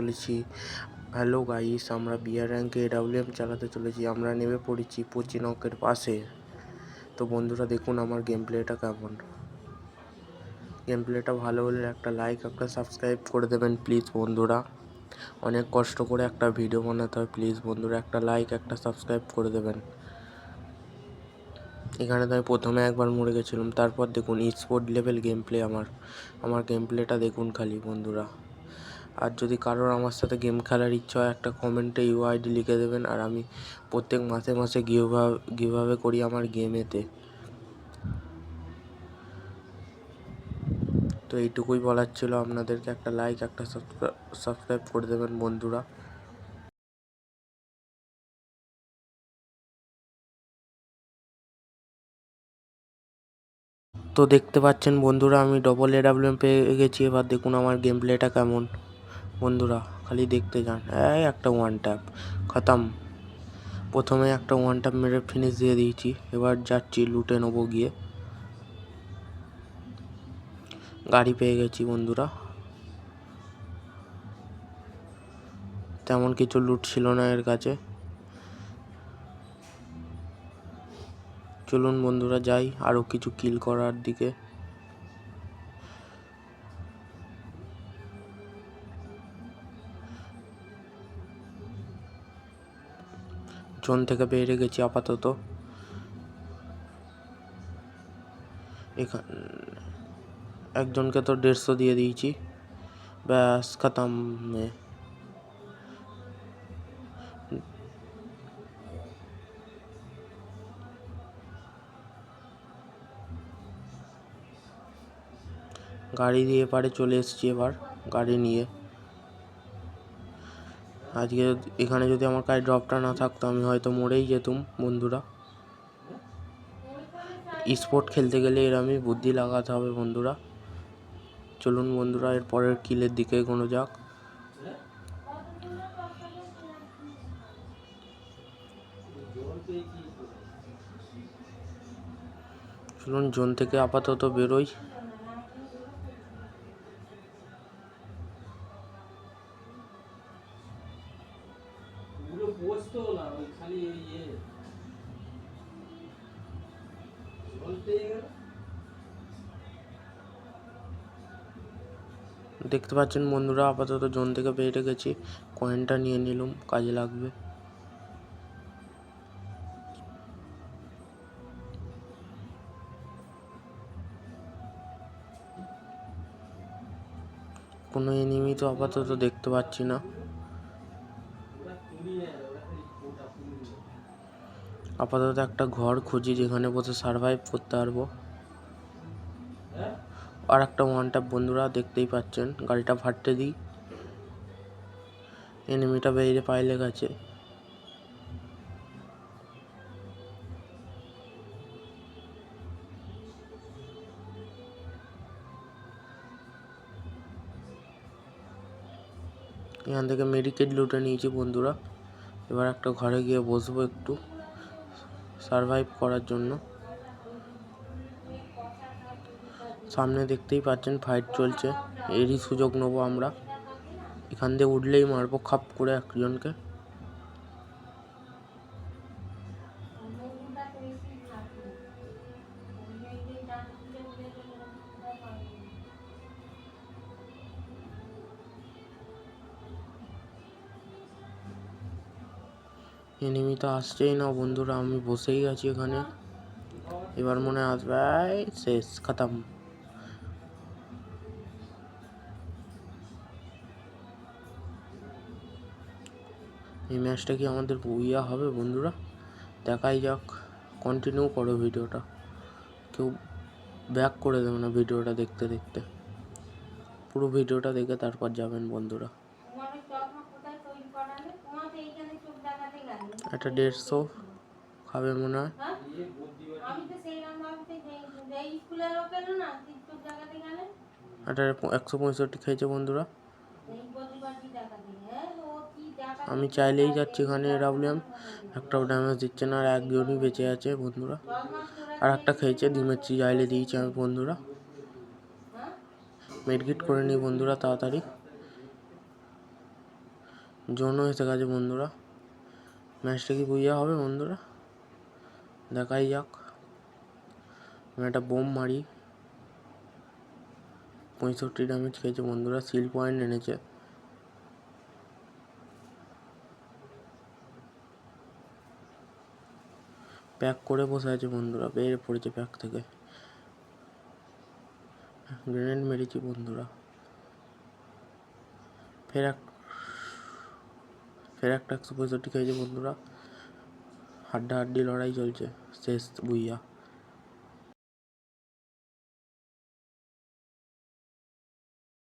চলেছি। Hello guys, আমরা BR র্যাঙ্কে এডাব্লিউএম চালাতে চলেছি। আমরা নেমে পড়েছি পচিনকের পাশে। তো বন্ধুরা দেখুন আমার গেম প্লেটা কেমন। গেম প্লেটা ভালো হলে একটা লাইক একটা সাবস্ক্রাইব করে দেবেন প্লিজ বন্ধুরা। অনেক কষ্ট করে একটা ভিডিও বানাতে হয়, প্লিজ বন্ধুরা একটা লাইক একটা সাবস্ক্রাইব করে দেবেন। এখানে তো আমি প্রথমে একবার মরে গেছিলাম, তারপর দেখুন স্পোর্ট লেভেল গেম প্লে। আমার গেম প্লেটা দেখুন খালি বন্ধুরা। আর যদি কারোর আমার সাথে গেম খেলার ইচ্ছা হয় একটা কমেন্টে ইউআইডি লিখে দেবেন, আর আমি প্রত্যেক মাসে মাসে গিভঅ্যাওয়ে করি আমার গেমেতে। তো এইটুকুই বলার ছিল আপনাদেরকে, একটা লাইক একটা সাবস্ক্রাইব করে দেবেন বন্ধুরা। তো দেখতে পাচ্ছেন বন্ধুরা আমি ডবল এডাব্লিউএম পেয়ে গেছি। এবার দেখুন আমার গেম প্লেটা কেমন বন্ধুরা, খালি দেখতে যান। এই একটা ওয়ান ট্যাপ খতম। প্রথমে একটা ওয়ান ট্যাপ মেরে ফিনিশ দিয়ে দিয়েছি। এবার যাচ্ছি লুটে নেবো গিয়ে। গাড়ি পেয়ে গেছি বন্ধুরা। তেমন কিছু লুট ছিল না এর কাছে। চলুন বন্ধুরা যাই আরও কিছু কিল করার দিকে। জোন থেকে বেরিয়ে গেছি আপাতত। একজনকে তো 150 দিয়ে দিয়েছি, ব্যাস খতম। গাড়ি দিয়ে এপারে চলে এসেছি এবার গাড়ি নিয়ে। আজকে এখানে যদি আমার কাছে ড্রপটা না থাকতো আমি হয়তো মরেই যেতুম বন্ধুরা। স্পোর্ট খেলতে গেলে এরমই বুদ্ধি লাগাতে হবে বন্ধুরা। চলুন বন্ধুরা এর পরের কিলের দিকে এগোনো যাক। চলুন জোন থেকে আপাতত বেরোই। দেখতে পাচ্ছেন বন্ধুরা আপাতত জোন থেকে বেরিয়ে গেছি। কয়েনটা নিয়ে নিলাম, কাজে লাগবে। কোনো এনিমি তো আপাতত দেখতে পাচ্ছি না। আপাতত একটা ঘর খুঁজি যেখানে বসে সারভাইভ করতে পারবো। আর একটা ওয়ান ট্যাপ বন্ধুরা দেখতেই পাচ্ছেন। গাড়িটা ফাটতে দিই। এনিমিটা বেরিয়ে পাইলে গেছে। এখান থেকে মেডিকেট লুটে নিয়েছি বন্ধুরা। এবার একটা ঘরে গিয়ে বসবো একটু সারভাইভ করার জন্য। সামনে দেখতেই পাচ্ছেন ফাইট চলছে, এরই সুযোগ নেবো আমরা। এখান দিয়ে উঠলেই মারবো খাপ করে একজনকে। এনিমি তো আসছেই না বন্ধুরা, আমি বসেই আছি এখানে। এবার মনে আসবে, শেষ খতম। এই ম্যাচটা কি আমাদের ইয়া হবে বন্ধুরা? দেখাই যাক। কন্টিনিউ করো ভিডিওটা, কেউ ব্যাক করে দেবে না ভিডিওটা দেখতে দেখতে। পুরো ভিডিওটা দেখে তারপর যাবেন বন্ধুরা। একটা 150 খাবে মনে হয়। একটা 165 খেয়েছে বন্ধুরা। আমি চাইলেই যাচ্ছি এখানে এডাব্লিউএম, একটাও ড্যামেজ দিচ্ছে না, আর একজনই বেঁচে আছে বন্ধুরা। আর একটা খেয়েছে ডিমের চাইলে দিয়েছি আমি বন্ধুরা। মেডকিট করে নিই বন্ধুরা তাড়াতাড়ি। জোনও এসে গেছে বন্ধুরা। ম্যাচটা কি বুইয়া হবে বন্ধুরা? দেখাই যাক। আমি একটা বোম মারি। 65 ড্যামেজ খেয়েছে বন্ধুরা। সিল পয়েন্ট এনেছে। প্যাক করে বসে আছে বন্ধুরা। বেরিয়ে পড়েছে প্যাক থেকে। গ্রেনেড মেরেছি বন্ধুরা। ফের একটা 165 খেয়েছে বন্ধুরা। হাড্ডাহাড্ডি লড়াই চলছে। শেষ বুইয়া।